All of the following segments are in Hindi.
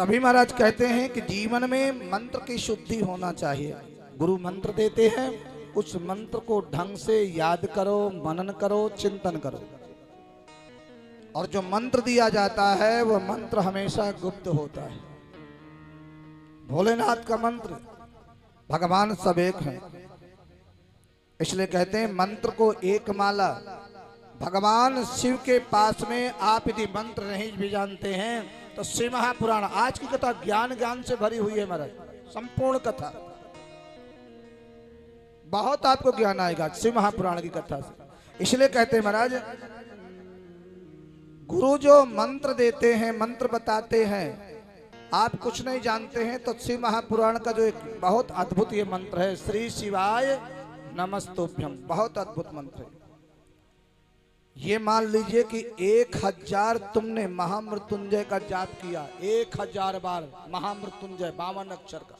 तभी महाराज कहते हैं कि जीवन में मंत्र की शुद्धि होना चाहिए। गुरु मंत्र देते हैं, उस मंत्र को ढंग से याद करो, मनन करो, चिंतन करो। और जो मंत्र दिया जाता है वह मंत्र हमेशा गुप्त होता है। भोलेनाथ का मंत्र, भगवान सब एक हैं, इसलिए कहते हैं मंत्र को एक माला। भगवान शिव के पास में आप यदि मंत्र नहीं भी जानते हैं तो शिव महापुराण, आज की कथा ज्ञान ज्ञान से भरी हुई है महाराज, संपूर्ण कथा, बहुत आपको ज्ञान आएगा शिव महापुराण की कथा से। इसलिए कहते हैं महाराज, गुरु जो मंत्र देते हैं, मंत्र बताते हैं, आप कुछ नहीं जानते हैं तो शिव महापुराण का जो एक बहुत अद्भुत ये मंत्र है, श्री शिवाय नमस्तुभ्यम, बहुत अद्भुत मंत्र है। ये मान लीजिए कि 1000 तुमने महामृत्युंजय का जाप किया, 1000 बार महामृत्युंजय 52 अक्षर का,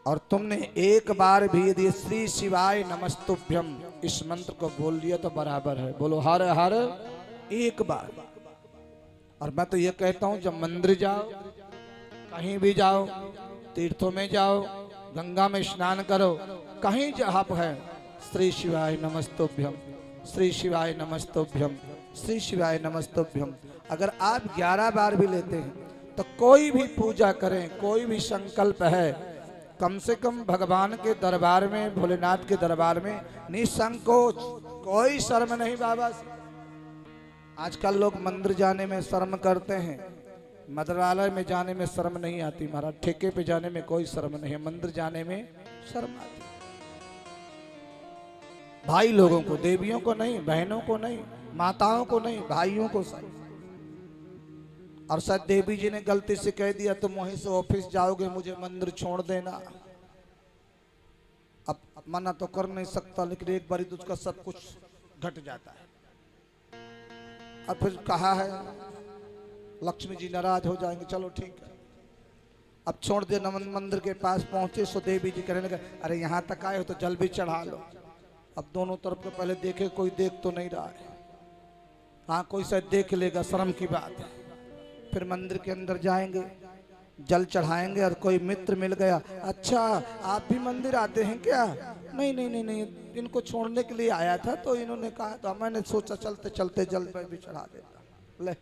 और तुमने एक बार भी यदि श्री शिवाय नमस्तुभ्यम इस मंत्र को बोल लिया तो बराबर है। बोलो हर हर एक बार। और मैं तो ये कहता हूं, जब मंदिर जाओ, कहीं भी जाओ, तीर्थों में जाओ, गंगा में स्नान करो, कहीं जहां है श्री शिवाय नमस्तुभ्यम, श्री शिवाय नमस्तुभ्यम, श्री शिवाय नमस्तुभ्यम। अगर आप 11 बार भी लेते हैं तो कोई भी पूजा करें, कोई भी संकल्प है, कम से कम भगवान के दरबार में, भोलेनाथ के दरबार में निसंकोच, कोई शर्म नहीं बाबा। आजकल लोग मंदिर जाने में शर्म करते हैं, मंदिरालय में जाने में शर्म नहीं आती महाराज, ठेके पे जाने में कोई शर्म नहीं है, मंदिर जाने में शर्म आती। भाई लोगों को, देवियों को नहीं, बहनों को नहीं, माताओं को नहीं, भाइयों को सही। और शायद देवी जी ने गलती से कह दिया तुम वहीं से ऑफिस जाओगे, मुझे मंदिर छोड़ देना। अब मना तो कर नहीं सकता, लेकिन एक बार उसका सब कुछ घट जाता है। और फिर कहा है लक्ष्मी जी नाराज हो जाएंगे, चलो ठीक है, अब छोड़ दे। नमन मंदिर के पास पहुंचे सो देवी जी कहने लगे, अरे यहाँ तक आए हो तो जल भी चढ़ा लो। अब दोनों तरफ को पहले देखे, कोई देख तो नहीं रहा है, हाँ कोई शायद देख लेगा, शर्म की बात है। फिर मंदिर के अंदर जाएंगे, जल चढ़ाएंगे, और कोई मित्र मिल गया, अच्छा आप भी मंदिर आते हैं क्या? नहीं नहीं नहीं नहीं, इनको छोड़ने के लिए आया था तो इन्होंने कहा, तो मैंने सोचा चलते चलते जल पर भी चढ़ा देता। ले,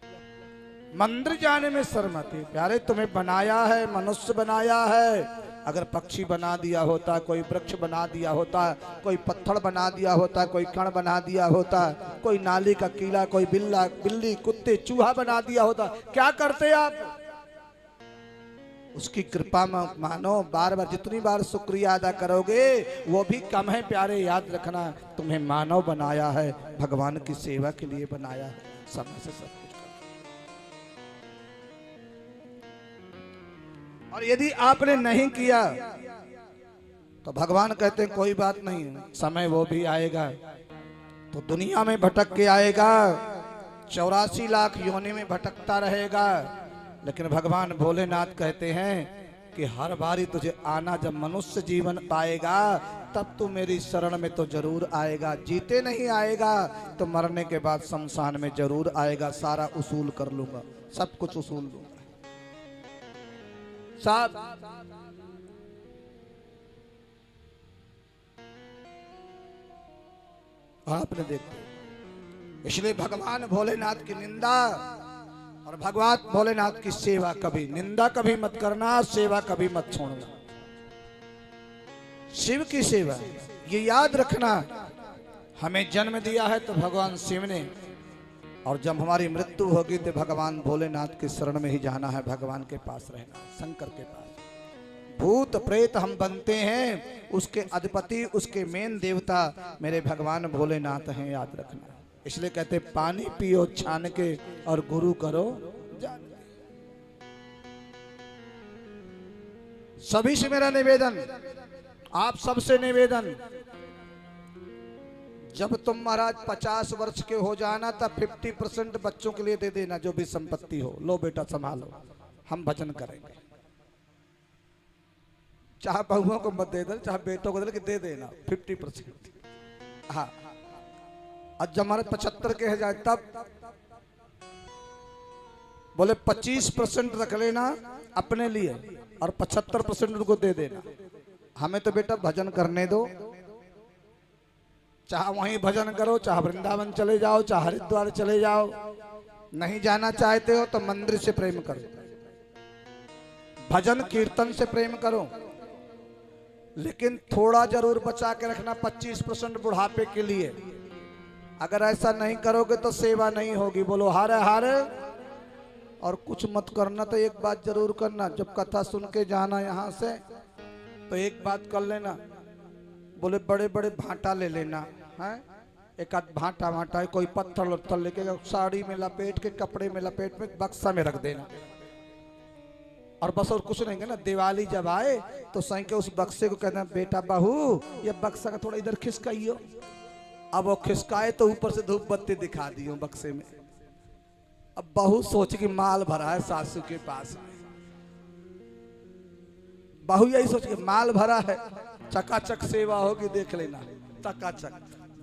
मंदिर जाने में शर्म आती है। प्यारे तुम्हें बनाया है, मनुष्य बनाया है। अगर पक्षी बना दिया होता, कोई वृक्ष बना दिया होता, कोई पत्थर बना दिया होता, कोई कण बना दिया होता, कोई नाली का कीड़ा, कोई बिल्ली, कुत्ते, चूहा बना दिया होता, क्या करते आप? उसकी कृपा मानो, बार बार जितनी बार शुक्रिया अदा करोगे वो भी कम है। प्यारे याद रखना, तुम्हें मानव बनाया है, भगवान की सेवा के लिए बनाया है, समय से सब कुछ। और यदि आपने नहीं किया तो भगवान कहते हैं कोई बात नहीं, समय वो भी आएगा, तो दुनिया में भटक के आएगा, 84 लाख योनि में भटकता रहेगा। लेकिन भगवान भोलेनाथ कहते हैं कि हर बारी तुझे आना, जब मनुष्य जीवन पाएगा तब तू मेरी शरण में तो जरूर आएगा। जीते नहीं आएगा तो मरने के बाद शमशान में जरूर आएगा। सारा उसूल कर लूंगा, सब कुछ उसूल लूंगा। साहब आपने देखा, इसलिए भगवान भोलेनाथ की निंदा और भगवान भोलेनाथ की सेवा, कभी निंदा कभी मत करना, सेवा कभी मत छोड़ना। शिव की सेवा ये याद रखना, हमें जन्म दिया है तो भगवान शिव ने, और जब हमारी मृत्यु होगी तो भगवान भोलेनाथ के शरण में ही जाना है, भगवान के पास रहना, शंकर के पास। भूत प्रेत हम बनते हैं, उसके अधिपति, उसके मेन देवता मेरे भगवान भोलेनाथ हैं, याद रखना। इसलिए कहते पानी पियो छान के और गुरु करो जान के। सभी से मेरा निवेदन, आप सबसे निवेदन, जब तुम महाराज 50 वर्ष के हो जाना तब 50% बच्चों के लिए दे देना, जो भी संपत्ति हो, लो बेटा संभालो, हम भजन करेंगे। चाहे बहुओं को मत दे दे, चाहे बेटों को दे देना 50%। हाँ, और जब हमारे 75 के हो जाए तब बोले 25% रख लेना अपने लिए और 75% उनको दे देना। हमें तो बेटा भजन करने दो, चाहे वहीं भजन करो, चाहे वृंदावन चले जाओ, चाहे हरिद्वार चले जाओ। नहीं जाना चाहते हो तो मंदिर से प्रेम करो, भजन कीर्तन से प्रेम करो, लेकिन थोड़ा जरूर बचा के रखना 25% बुढ़ापे के लिए। अगर ऐसा नहीं करोगे तो सेवा नहीं होगी। बोलो हारे हारे। और कुछ मत करना तो एक बात जरूर करना, जब कथा सुन के जाना यहाँ से तो एक बात कर लेना, बोले बड़े बड़े भांटा ले लेना है, एक आध भांटा भांटा है, कोई पत्थर उत्थर लेके साड़ी में लपेट के, कपड़े में लपेट में बक्सा में रख देना। और बस और कुछ नहीं करना। दिवाली जब आए तो सही के उस बक्से को कहना, बेटा बहू ये बक्सा का थोड़ा इधर खिसकाइयो। अब वो खिसकाए तो ऊपर से धूप बत्ती दिखा दियो बक्से में। अब बहू सोच की माल भरा है सासू के पास, बहू यही सोच के माल भरा है, चकाचक सेवा होगी, देख लेना चकाचक।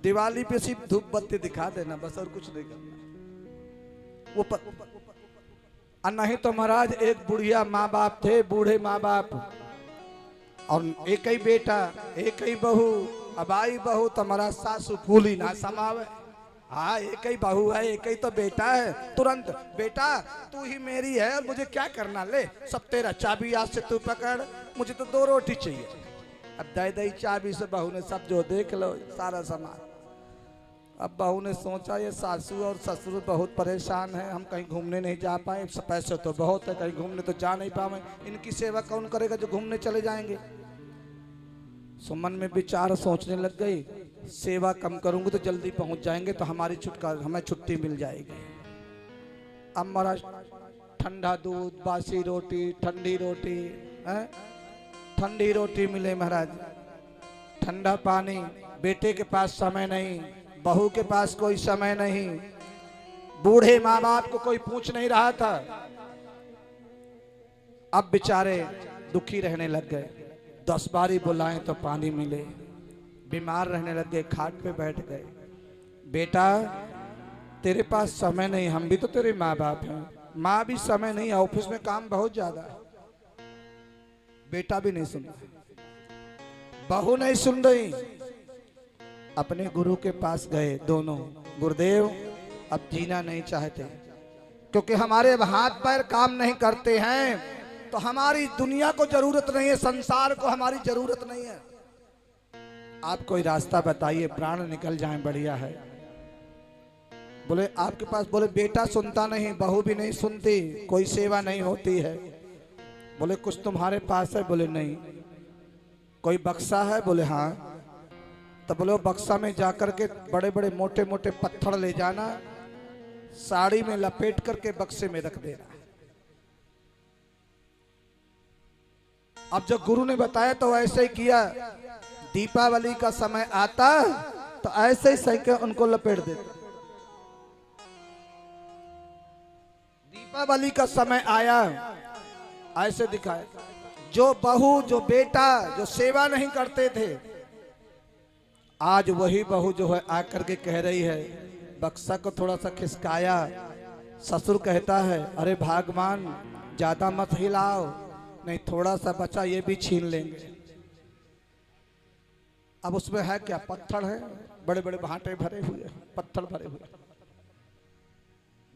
दिवाली पे सिर्फ धूप बत्ती दिखा देना, बस और कुछ नहीं करना। वो नहीं तो महाराज एक बुढ़िया माँ बाप थे, बूढ़े माँ बाप, और एक ही बेटा एक ही बहू। अब आई बहू तो हमारा सासू फूली ना समावे। हाँ एक ही बहू है, एक ही तो बेटा है, तुरंत बेटा तू ही मेरी है और मुझे क्या करना, ले सब तेरा, चाबी आज से तू पकड़, मुझे तो 2 रोटी चाहिए। अब दे दई चाबी से बहू ने सब जो देख लो सारा सामान। अब बहू ने सोचा ये सासू और ससुर बहुत परेशान है, हम कहीं घूमने नहीं जा पाए, पैसे तो बहुत है, कहीं घूमने तो जा नहीं पाए, इनकी सेवा कौन करेगा जो घूमने चले जाएंगे। सुमन में विचार सोचने लग गई, सेवा कम करूंगी तो जल्दी पहुंच जाएंगे, तो हमारी हमें छुट्टी मिल जाएगी। अब महाराज ठंडा दूध, बासी रोटी, ठंडी रोटी, ठंडी रोटी मिले महाराज, ठंडा पानी। बेटे के पास समय नहीं, बहू के पास कोई समय नहीं, बूढ़े माँ बाप को कोई पूछ नहीं रहा था। अब बेचारे दुखी रहने लग गए, 10 बारी बुलाएं तो पानी मिले, बीमार रहने लग गए, खाट पे बैठ गए। बेटा तेरे पास समय नहीं, हम भी तो तेरे माँ बाप हैं, माँ भी समय नहीं, ऑफिस में काम बहुत ज्यादा है। बेटा भी नहीं सुन, बहू नहीं सुन रही। अपने गुरु के पास गए दोनों, गुरुदेव अब जीना नहीं चाहते, क्योंकि हमारे अब हाथ पैर काम नहीं करते हैं, तो हमारी दुनिया को जरूरत नहीं है, संसार को हमारी जरूरत नहीं है। आप कोई रास्ता बताइए, प्राण निकल जाए, बढ़िया है। बोले आपके पास, बोले बेटा सुनता नहीं, बहू भी नहीं सुनती, कोई सेवा नहीं होती है। बोले कुछ तुम्हारे पास है? बोले नहीं। कोई बक्सा है? बोले हाँ। तो बोले बक्सा में जाकर के बड़े बड़े मोटे मोटे पत्थर ले जाना, साड़ी में लपेट करके बक्से में रख देना। अब जब गुरु ने बताया तो ऐसे ही किया। दीपावली का समय आता तो ऐसे ही सही के उनको लपेट देता। दीपावली का समय आया, ऐसे दिखाए, जो बहू जो बेटा जो सेवा नहीं करते थे, आज वही बहू जो है आकर के कह रही है, बक्सा को थोड़ा सा खिसकाया। ससुर कहता है अरे भगवान ज्यादा मत हिलाओ, नहीं थोड़ा सा बचा ये भी छीन लेंगे। अब उसमें है क्या? पत्थर है, बड़े बड़े भांटे भरे हुए, पत्थर भरे हुए,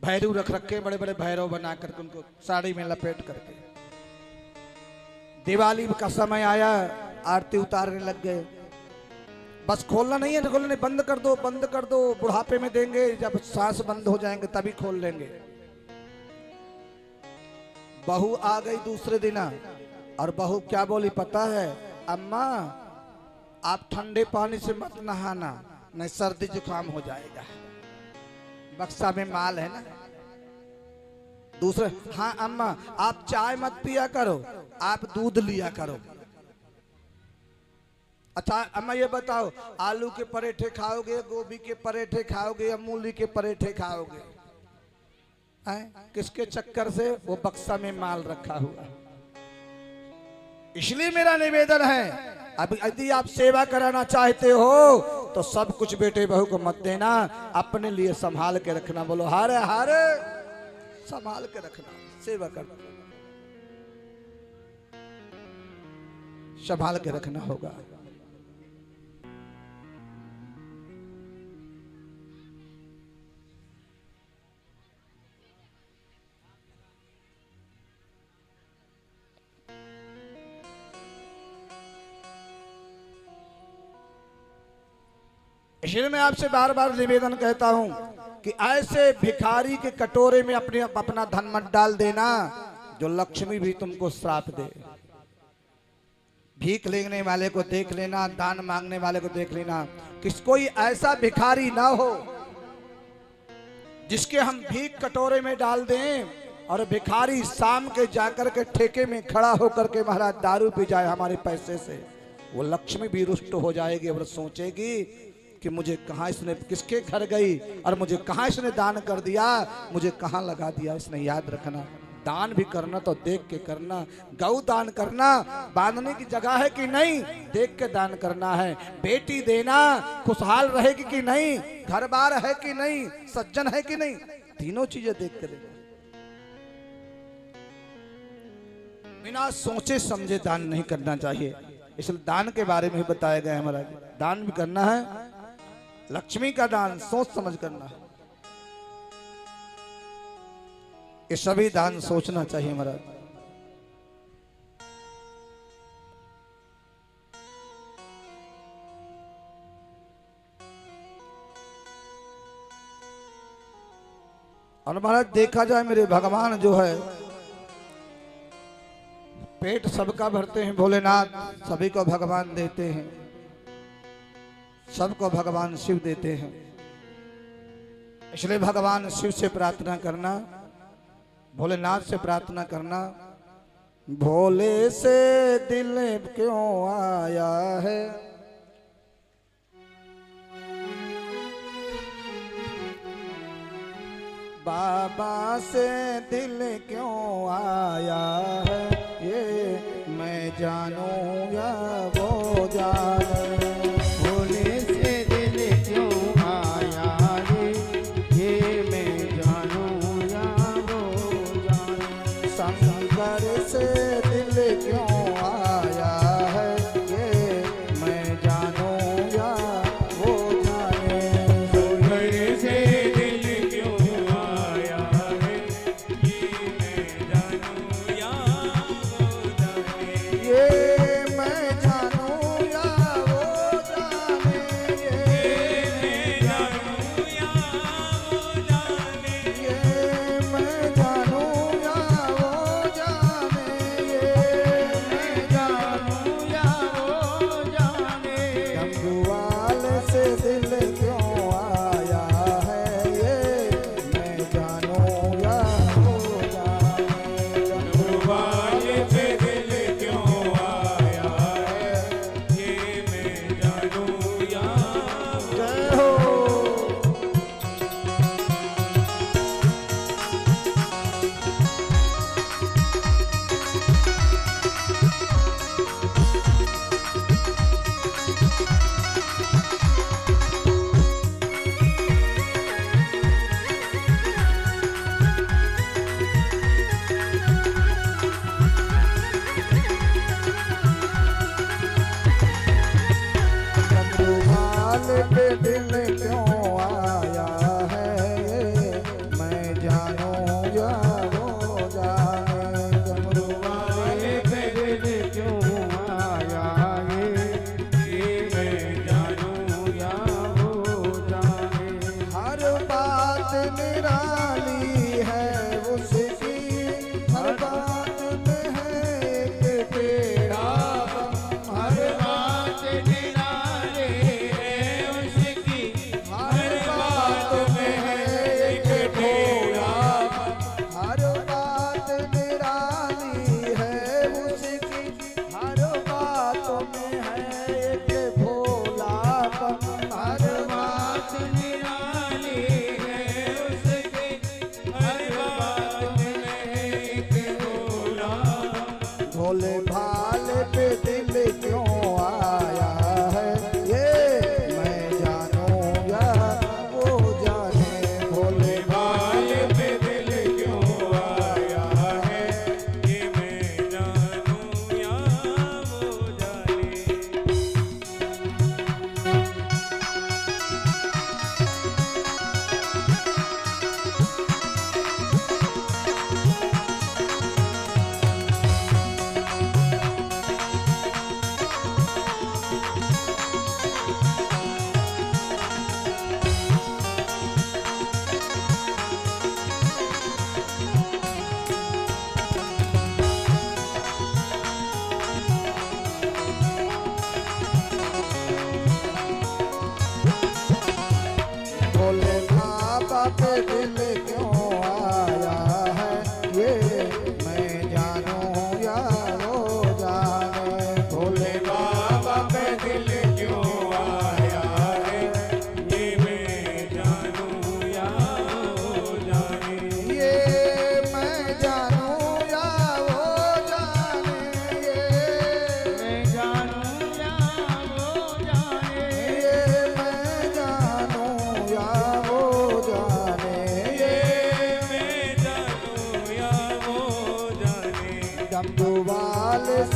भैरव रख रखे, बड़े बड़े भैरव बना करके उनको साड़ी में लपेट करके। दिवाली का समय आया, आरती उतारने लग गए। बस खोलना नहीं है, खोलना नहीं, बंद कर दो, बंद कर दो, बुढ़ापे में देंगे, जब सांस बंद हो जाएंगे तभी खोल लेंगे। बहू आ गई दूसरे दिन, और बहू क्या बोली पता है? अम्मा आप ठंडे पानी से मत नहाना, नहीं सर्दी जुकाम हो जाएगा, बक्सा में माल है ना। दूसरे, हाँ अम्मा आप चाय मत पिया करो, आप दूध लिया करो। अच्छा अम्मा ये बताओ, आलू के पराठे खाओगे, गोभी के पराठे खाओगे या मूली के पराठे खाओगे? किसके चक्कर से? वो बक्सा में माल रखा हुआ। इसलिए मेरा निवेदन है, अब यदि आप सेवा कराना चाहते हो तो सब कुछ बेटे बहू को मत देना, अपने लिए संभाल के रखना। बोलो हारे हारे। संभाल के रखना, सेवा करना, संभाल के रखना होगा। इसलिए मैं आपसे बार बार निवेदन कहता हूं कि ऐसे भिखारी के कटोरे में अपना धन मत डाल देना जो लक्ष्मी भी तुमको श्राप दे। भीख लेने वाले को देख लेना, दान मांगने वाले को देख लेना, किस कोई ऐसा भिखारी ना हो जिसके हम भीख कटोरे में डाल दें और भिखारी शाम के जाकर के ठेके में खड़ा होकर के महाराज दारू पी जाए हमारे पैसे से। वो लक्ष्मी भी रुष्ट हो जाएगी और सोचेगी कि मुझे कहाँ इसने, किसके घर गई और मुझे कहाँ इसने दान कर दिया, मुझे कहाँ लगा दिया इसने। याद रखना, दान भी करना तो देख के करना। गौ दान करना बांधने की जगह है कि नहीं, देख के दान करना है। बेटी देना खुशहाल रहेगी कि नहीं, घर बार है कि नहीं, सज्जन है कि नहीं, तीनों चीजें देख कर बिना सोचे समझे दान नहीं करना चाहिए। इसलिए दान के बारे में ही बताया गया है महाराज। दान भी करना है, लक्ष्मी का दान सोच समझ करना है। ये सभी दान सोचना चाहिए महाराज। और महाराज देखा जाए मेरे भगवान जो है पेट सबका भरते हैं, भोलेनाथ सभी को भगवान देते हैं, सबको भगवान शिव देते हैं। इसलिए भगवान शिव से प्रार्थना करना, भोलेनाथ से प्रार्थना करना, भोले से दिल क्यों आया है, बाबा से दिल क्यों आया है, ये मैं जानूं या वो जाने।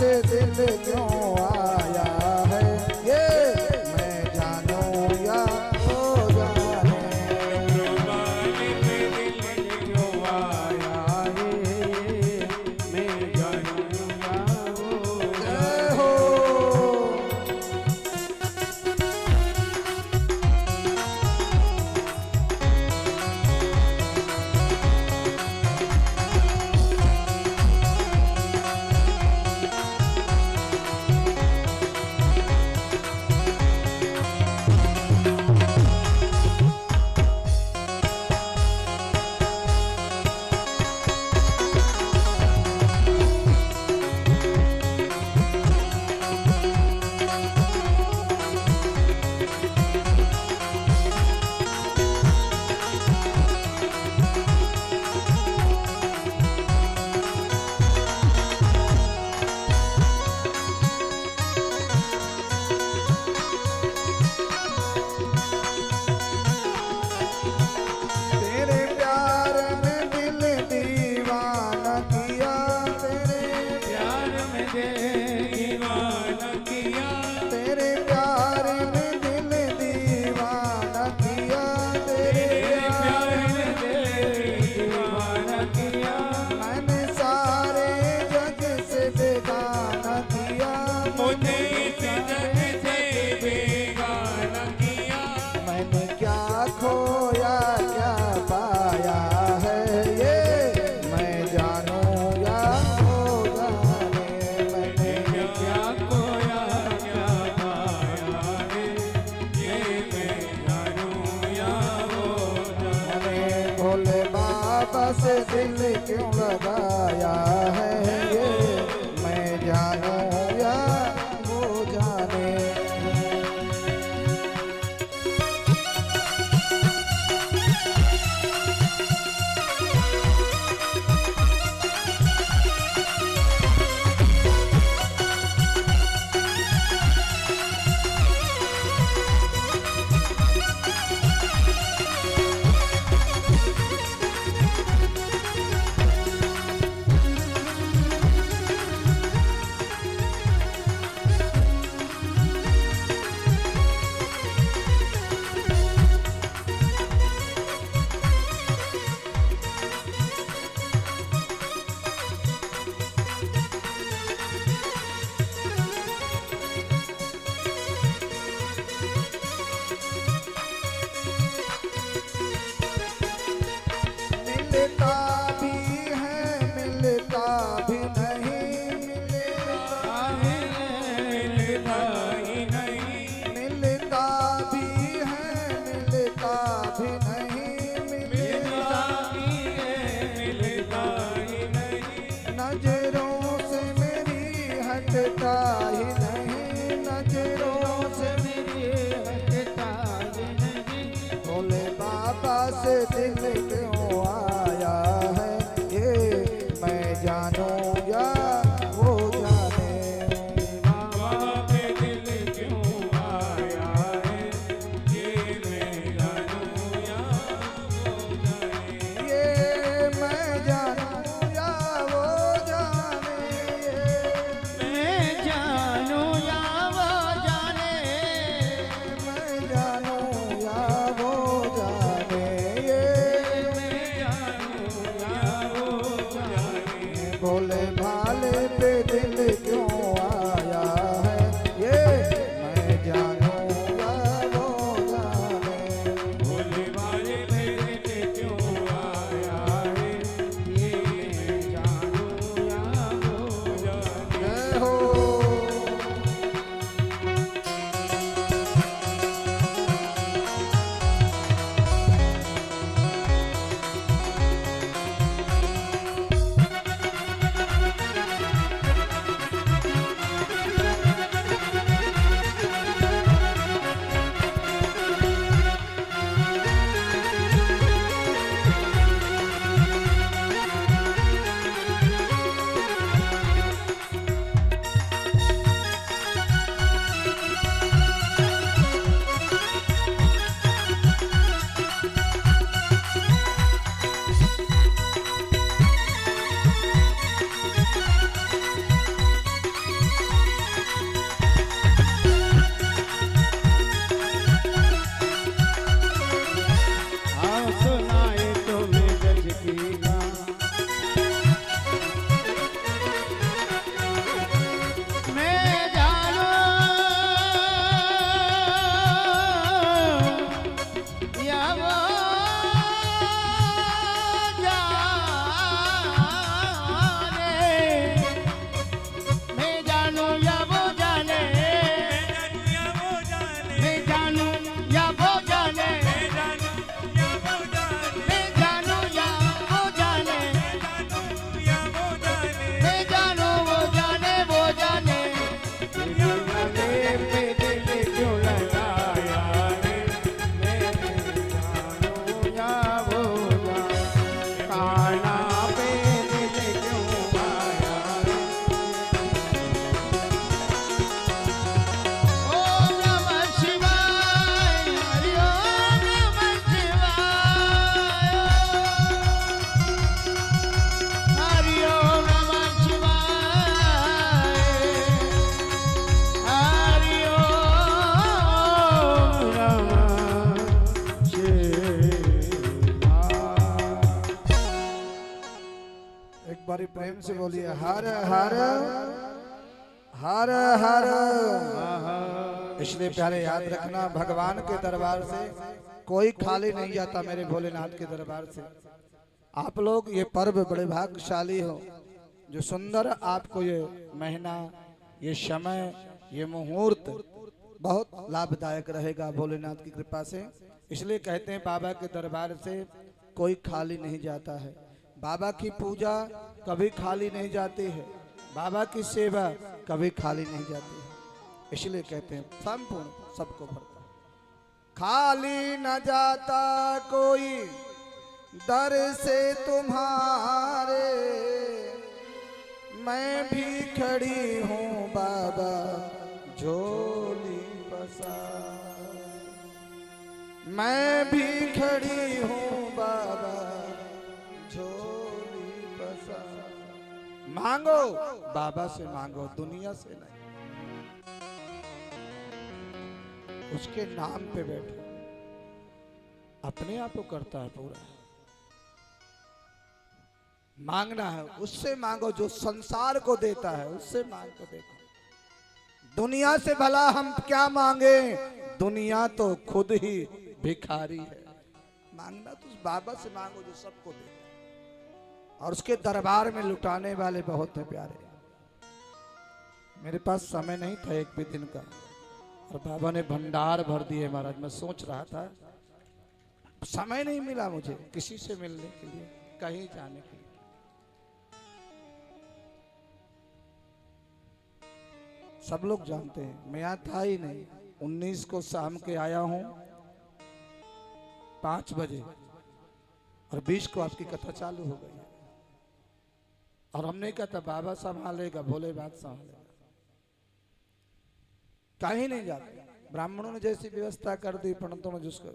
से दिल क्यों आया है, ये मैं जानूं या वो जाने। कुर्बानी पे दिल क्यों आया है, मैं जानूं या वो जय हो। तेरे प्यार में दिल दीवाना किया, तेरे प्यार में दीवाना किया, तेरे प्यार में दिल दीवाना किया, तेरे तेरे प्यार में दीवाना किया, मैंने सारे जग से बेगाना किया, मुझे इस जग से बेगाना किया। मैंने क्या खोया क्या पाया है, ये मैं जानूं या वो जाने। मैंने क्या खोया क्या पाया है, ये मैं जानूं या वो जाने। मैंने भोले बाबा से दिल क्यों लगाया है, ये मैं जानूं या वो जाने। मिलता भी है मिलता भी नहीं, मिलता मिलता ही नहीं, मिलता भी है मिलता भी नहीं, मिलता मिलता ही है, मिलता ही नहीं। नजरों से मेरी हटता ही नहीं, नजरों से मेरी हटता ही नहीं। भोले बाबा से दिल क्यों आया है, ये मैं जानूं या वो जाने। बाबा पे दिल क्यों आया है, ये मैं जानूं या वो जाने। ये मैं जानूं या वो जाने, मैं जानूं या वो जाने, मैं जानूं या वो जाने। ये मैं जानूं या वो जाने। भोले भाले पे दिल क्यों आया है, ये मैं जानूं या वो जाने। भोले वाले पे दिल क्यों आया है, ये मैं जानूं या वो जाने। जय हो। बड़ी प्रेम से बोलिए हर हर हर हर। इसलिए प्यारे याद रखना, भगवान के दरबार से कोई खाली नहीं जाता, मेरे भोलेनाथ के दरबार से। आप लोग ये पर्व बड़े भाग्यशाली हो, जो सुंदर आपको ये महीना, ये समय, ये मुहूर्त बहुत लाभदायक रहेगा भोलेनाथ की कृपा से। इसलिए कहते हैं बाबा के दरबार से कोई खाली नहीं जाता है। बाबा की पूजा कभी खाली नहीं जाती है, बाबा की सेवा कभी खाली नहीं जाती है। इसलिए कहते हैं संपूर्ण सबको भरता, खाली न जाता कोई दर से तुम्हारे, मैं भी खड़ी हूँ बाबा झोली पसार, मैं भी खड़ी हूँ बाबा झोली पसार। मांगो बाबा से मांगो, दुनिया से नहीं। उसके नाम पे बैठो, अपने आप को करता है पूरा। मांगना है उससे मांगो जो संसार को देता है, उससे मांग कर देखो। दुनिया से भला हम क्या मांगे, दुनिया तो खुद ही भिखारी है। मांगना तो उस बाबा से मांगो जो सबको देता है, और उसके दरबार में लुटाने वाले बहुत हैं प्यारे। मेरे पास समय नहीं था एक भी दिन का, और बाबा ने भंडार भर दिए महाराज। मैं सोच रहा था, समय नहीं मिला मुझे किसी से मिलने के लिए, कहीं जाने के लिए। सब लोग जानते हैं मैं यहाँ था ही नहीं। 19 को शाम के आया हूं 5 बजे, और 20 को आपकी कथा चालू हो गई। और हमने कहा था बाबा संभालेगा, भोले बात संभालेगा, कहीं नहीं जाते। ब्राह्मणों ने जैसी व्यवस्था कर दी, पंडितों ने जिसको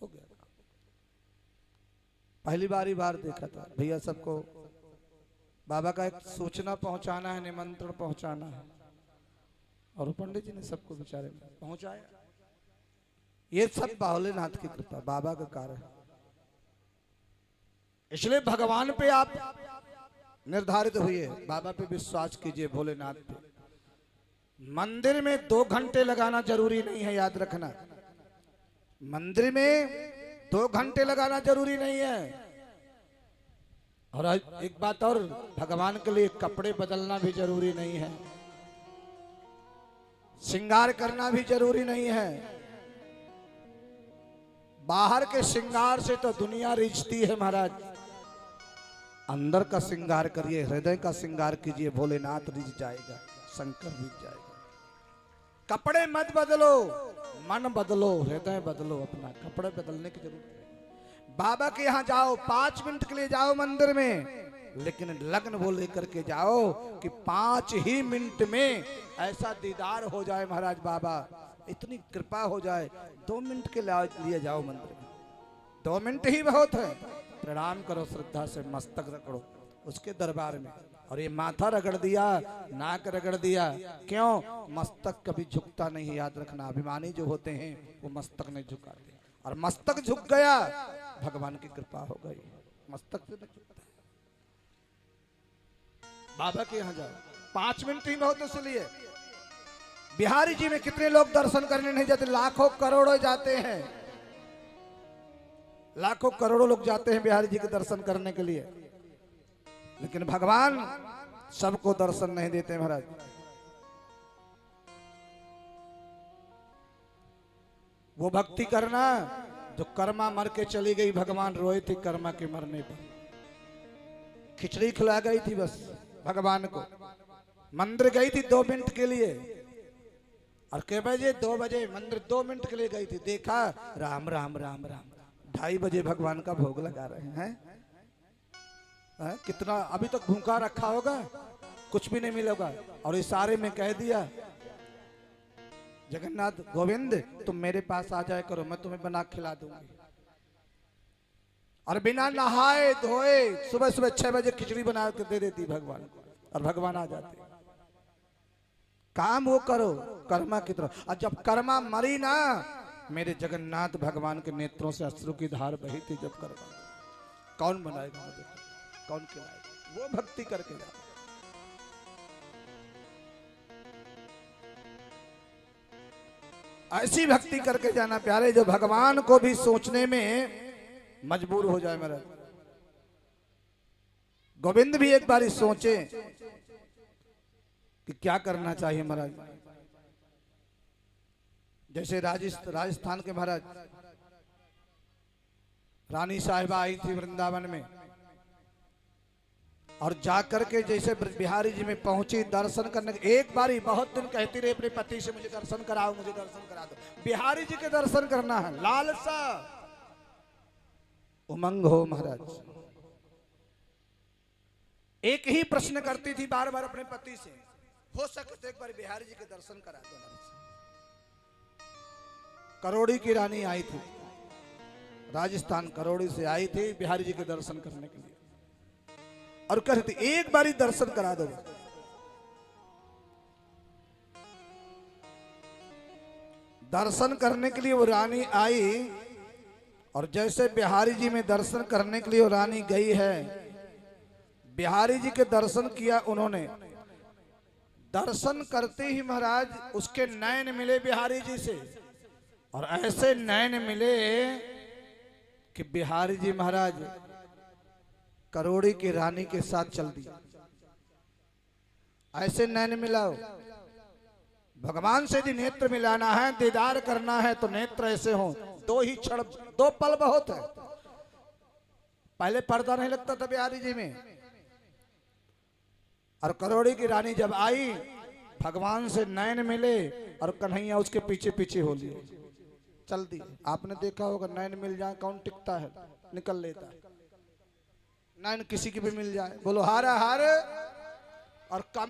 हो गया। पहली बार देखा था भैया, सबको बाबा का एक सूचना पहुंचाना है, निमंत्रण पहुंचाना है, और पंडित जी ने सबको बेचारे पहुंचाया। ये सब भोलेनाथ की कृपा, बाबा का कार्य है। इसलिए भगवान पे आप निर्धारित हुए, बाबा पे विश्वास कीजिए, भोलेनाथ पे। मंदिर में 2 घंटे लगाना जरूरी नहीं है, याद रखना। मंदिर में 2 घंटे लगाना जरूरी नहीं है। और एक बात और, भगवान के लिए कपड़े बदलना भी जरूरी नहीं है, श्रृंगार करना भी जरूरी नहीं है। बाहर के श्रृंगार से तो दुनिया रिझती है महाराज, अंदर का श्रृंगार करिए, हृदय का श्रृंगार कीजिए, भोलेनाथ रिझ जाएगा, शंकर रिझ जाएगा। कपड़े मत बदलो, मन बदलो, हृदय बदलो अपना। कपड़े बदलने की जरूरत है। बाबा के यहाँ जाओ, 5 मिनट के लिए जाओ मंदिर में, लेकिन लगन वो लेकर के जाओ कि 5 ही मिनट में ऐसा दीदार हो जाए महाराज, बाबा इतनी कृपा हो जाए। 2 मिनट के लिए जाओ मंदिर में, 2 मिनट ही बहुत है। प्रणाम करो, श्रद्धा से मस्तक रगड़ो उसके दरबार में। और ये माथा रगड़ दिया, नाक रगड़ दिया, क्यों? मस्तक कभी झुकता नहीं, याद रखना। अभिमानी जो होते हैं वो मस्तक नहीं झुकाते, और मस्तक झुक गया भगवान की कृपा हो गई, मस्तक से नहीं झुकता। बाबा के यहाँ जाओ, 5 मिनट ही बहुत। इसलिए बिहारी जी में कितने लोग दर्शन करने नहीं जाते, लाखों करोड़ों जाते हैं, लाखों करोड़ों लोग जाते हैं बिहारी जी के दर्शन करने के लिए, लेकिन भगवान सबको दर्शन नहीं देते महाराज। वो भक्ति करना जो कर्मा मर के चली गई, भगवान रोए थे कर्मा के मरने पर। खिचड़ी खिला गई थी बस भगवान को, मंदिर गई थी 2 मिनट के लिए, और के बजे 2 बजे मंदिर 2 मिनट के लिए गई थी, देखा राम राम राम राम, 2:30 बजे भगवान का भोग लगा रहे हैं। कितना अभी तक भूखा रखा होगा, कुछ भी नहीं मिलेगा। और इशारे में कह दिया, जगन्नाथ गोविंद तुम मेरे पास आ जाए करो, मैं तुम्हें बना खिला दूंगी। और बिना नहाए धोए सुबह सुबह 6 बजे खिचड़ी बना के दे देती भगवान को, और भगवान आ जाते। काम वो करो कर्मा की तरह। और जब कर्मा मरी ना, मेरे जगन्नाथ भगवान के नेत्रों से अश्रु की धार बही थी। जब कर्मा, कौन बनाएगा मुझे, कौन खिलाएगा? वो भक्ति करके जाना। ऐसी भक्ति करके जाना प्यारे जो भगवान को भी सोचने में मजबूर हो जाए। महाराज गोविंद भी एक बार सोचे कि क्या करना चाहिए महाराज। जैसे राजस्थान के महाराज रानी साहिबा आई थी वृंदावन में, और जाकर के जैसे बिहारी जी में पहुंची दर्शन करने, एक बारी बहुत दिन कहती रही अपने पति से मुझे दर्शन कराओ, मुझे दर्शन करा दो। बिहारी जी के दर्शन करना है, लालसा उमंग हो महाराज। एक ही प्रश्न करती थी बार बार अपने पति से, हो सके तो एक बार बिहारी जी के दर्शन करा दो। करोड़ी की रानी आई थी, राजस्थान करोड़ी से आई थी बिहारी जी के दर्शन करने के लिए, और कहती एक बारी दर्शन करा दो। दर्शन करने के लिए वो रानी आई, और जैसे बिहारी जी में दर्शन करने के लिए वो रानी गई है, बिहारी जी के दर्शन किया उन्होंने। दर्शन करते ही महाराज उसके नयन मिले बिहारी जी से, और ऐसे नयन मिले कि बिहारी जी महाराज करोड़ी की रानी के साथ चल दी। ऐसे नैन मिलाओ। भगवान से यदि नेत्र मिलाना है, दीदार करना है, तो नेत्र ऐसे हो। दो ही क्षण, दो पल बहुत है। पहले पर्दा नहीं लगता था बिहारी जी में, और करोड़ी की रानी जब आई, भगवान से नैन मिले और कन्हैया उसके पीछे पीछे हो लिए, चल दी। आपने देखा होगा नैन मिल जाए कौन टिकता है, निकल लेता है। नैन किसी की भी मिल जाए, बोलो हार हार। और कम